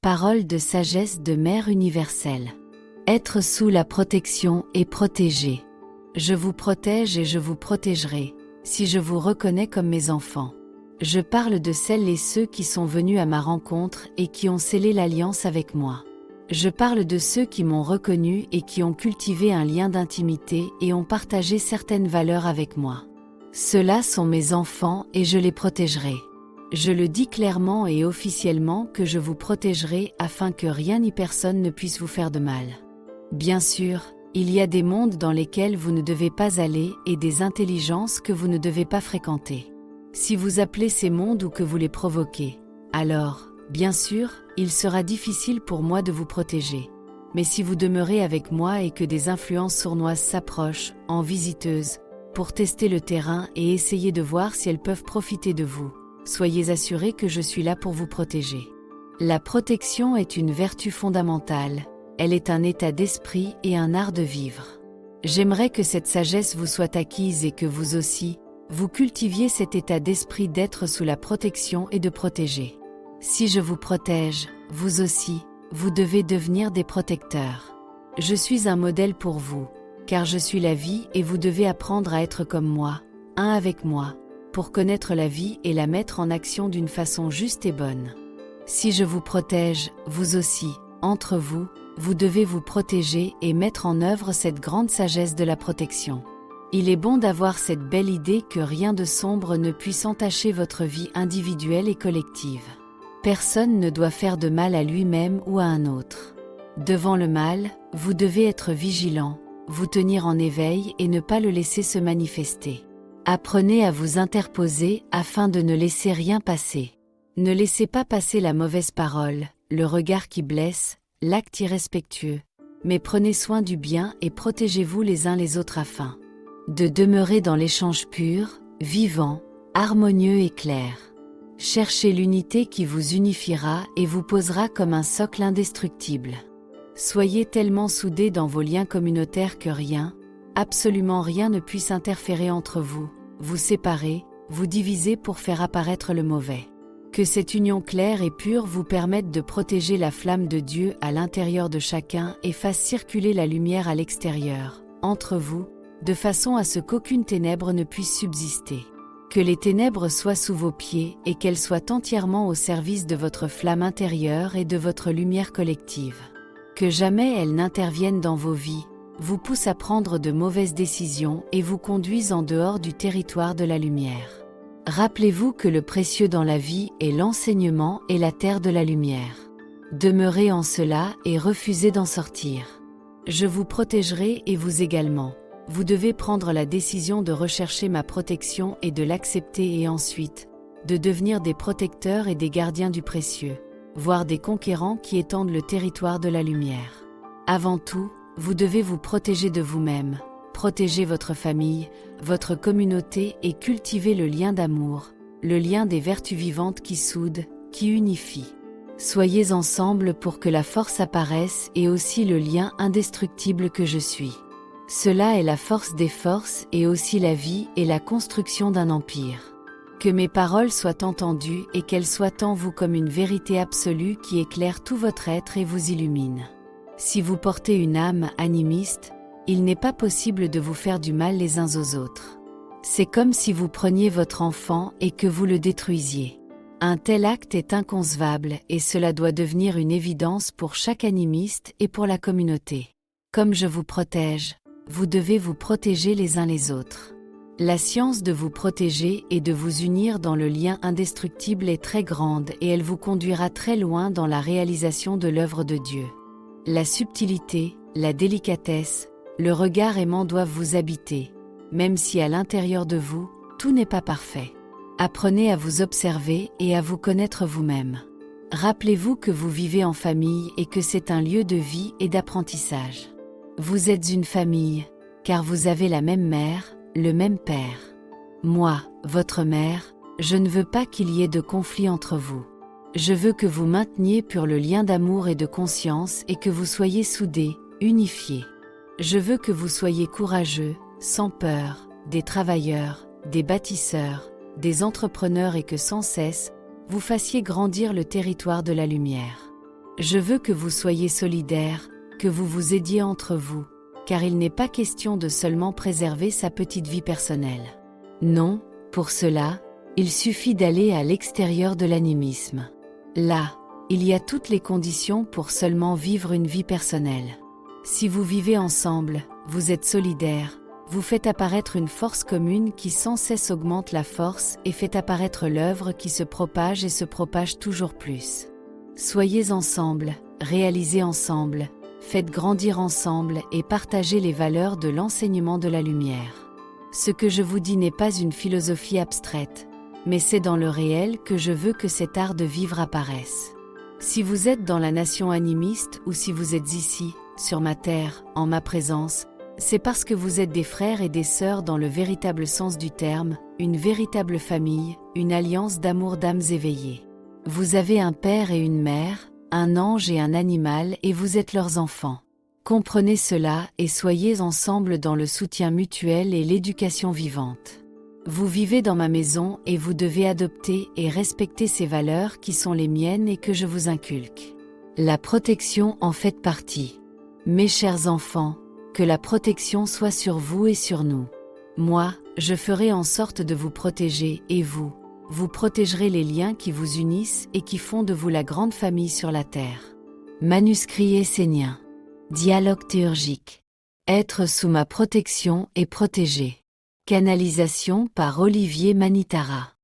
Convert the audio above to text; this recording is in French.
Parole de sagesse de Mère universelle. Être sous la protection et protégé. Je vous protège et je vous protégerai, si je vous reconnais comme mes enfants. Je parle de celles et ceux qui sont venus à ma rencontre et qui ont scellé l'alliance avec moi. Je parle de ceux qui m'ont reconnu et qui ont cultivé un lien d'intimité et ont partagé certaines valeurs avec moi. Ceux-là sont mes enfants et je les protégerai. Je le dis clairement et officiellement que je vous protégerai afin que rien ni personne ne puisse vous faire de mal. Bien sûr, il y a des mondes dans lesquels vous ne devez pas aller et des intelligences que vous ne devez pas fréquenter. Si vous appelez ces mondes ou que vous les provoquez, alors, bien sûr, il sera difficile pour moi de vous protéger. Mais si vous demeurez avec moi et que des influences sournoises s'approchent, en visiteuse, pour tester le terrain et essayer de voir si elles peuvent profiter de vous, soyez assurés que je suis là pour vous protéger. La protection est une vertu fondamentale, elle est un état d'esprit et un art de vivre. J'aimerais que cette sagesse vous soit acquise et que vous aussi, vous cultiviez cet état d'esprit d'être sous la protection et de protéger. Si je vous protège, vous aussi, vous devez devenir des protecteurs. Je suis un modèle pour vous, car je suis la vie et vous devez apprendre à être comme moi, un avec moi, pour connaître la vie et la mettre en action d'une façon juste et bonne. Si je vous protège, vous aussi, entre vous, vous devez vous protéger et mettre en œuvre cette grande sagesse de la protection. Il est bon d'avoir cette belle idée que rien de sombre ne puisse entacher votre vie individuelle et collective. Personne ne doit faire de mal à lui-même ou à un autre. Devant le mal, vous devez être vigilant, vous tenir en éveil et ne pas le laisser se manifester. Apprenez à vous interposer afin de ne laisser rien passer. Ne laissez pas passer la mauvaise parole, le regard qui blesse, l'acte irrespectueux, mais prenez soin du bien et protégez-vous les uns les autres afin de demeurer dans l'échange pur, vivant, harmonieux et clair. Cherchez l'unité qui vous unifiera et vous posera comme un socle indestructible. Soyez tellement soudés dans vos liens communautaires que rien, absolument rien ne puisse interférer entre vous, vous séparer, vous diviser pour faire apparaître le mauvais. Que cette union claire et pure vous permette de protéger la flamme de Dieu à l'intérieur de chacun et fasse circuler la lumière à l'extérieur, entre vous, de façon à ce qu'aucune ténèbre ne puisse subsister. Que les ténèbres soient sous vos pieds et qu'elles soient entièrement au service de votre flamme intérieure et de votre lumière collective. Que jamais elles n'interviennent dans vos vies, vous poussent à prendre de mauvaises décisions et vous conduisent en dehors du territoire de la lumière. Rappelez-vous que le précieux dans la vie est l'enseignement et la terre de la lumière. Demeurez en cela et refusez d'en sortir. Je vous protégerai et vous également. Vous devez prendre la décision de rechercher ma protection et de l'accepter et ensuite, de devenir des protecteurs et des gardiens du précieux, voire des conquérants qui étendent le territoire de la lumière. Avant tout, vous devez vous protéger de vous-même, protéger votre famille, votre communauté et cultiver le lien d'amour, le lien des vertus vivantes qui soudent, qui unifient. Soyez ensemble pour que la force apparaisse et aussi le lien indestructible que je suis. Cela est la force des forces et aussi la vie et la construction d'un empire. Que mes paroles soient entendues et qu'elles soient en vous comme une vérité absolue qui éclaire tout votre être et vous illumine. Si vous portez une âme animiste, il n'est pas possible de vous faire du mal les uns aux autres. C'est comme si vous preniez votre enfant et que vous le détruisiez. Un tel acte est inconcevable et cela doit devenir une évidence pour chaque animiste et pour la communauté. Comme je vous protège, vous devez vous protéger les uns les autres. La science de vous protéger et de vous unir dans le lien indestructible est très grande et elle vous conduira très loin dans la réalisation de l'œuvre de Dieu. La subtilité, la délicatesse, le regard aimant doivent vous habiter, même si à l'intérieur de vous, tout n'est pas parfait. Apprenez à vous observer et à vous connaître vous-même. Rappelez-vous que vous vivez en famille et que c'est un lieu de vie et d'apprentissage. Vous êtes une famille, car vous avez la même mère, le même père. Moi, votre mère, je ne veux pas qu'il y ait de conflit entre vous. Je veux que vous mainteniez pur le lien d'amour et de conscience et que vous soyez soudés, unifiés. Je veux que vous soyez courageux, sans peur, des travailleurs, des bâtisseurs, des entrepreneurs et que sans cesse, vous fassiez grandir le territoire de la lumière. Je veux que vous soyez solidaires, que vous vous aidiez entre vous, car il n'est pas question de seulement préserver sa petite vie personnelle. Non, pour cela, il suffit d'aller à l'extérieur de l'animisme. Là, il y a toutes les conditions pour seulement vivre une vie personnelle. Si vous vivez ensemble, vous êtes solidaires, vous faites apparaître une force commune qui sans cesse augmente la force et fait apparaître l'œuvre qui se propage et se propage toujours plus. Soyez ensemble, réalisez ensemble, faites grandir ensemble et partagez les valeurs de l'enseignement de la lumière. Ce que je vous dis n'est pas une philosophie abstraite, mais c'est dans le réel que je veux que cet art de vivre apparaisse. Si vous êtes dans la nation animiste ou si vous êtes ici, sur ma terre, en ma présence, c'est parce que vous êtes des frères et des sœurs dans le véritable sens du terme, une véritable famille, une alliance d'amour d'âmes éveillées. Vous avez un père et une mère, un ange et un animal et vous êtes leurs enfants. Comprenez cela et soyez ensemble dans le soutien mutuel et l'éducation vivante. Vous vivez dans ma maison et vous devez adopter et respecter ces valeurs qui sont les miennes et que je vous inculque. La protection en fait partie. Mes chers enfants, que la protection soit sur vous et sur nous. Moi, je ferai en sorte de vous protéger et vous protégerez les liens qui vous unissent et qui font de vous la grande famille sur la terre. Manuscrit essénien. Dialogue théurgique. Être sous ma protection et protégé. Canalisation par Olivier Manitara.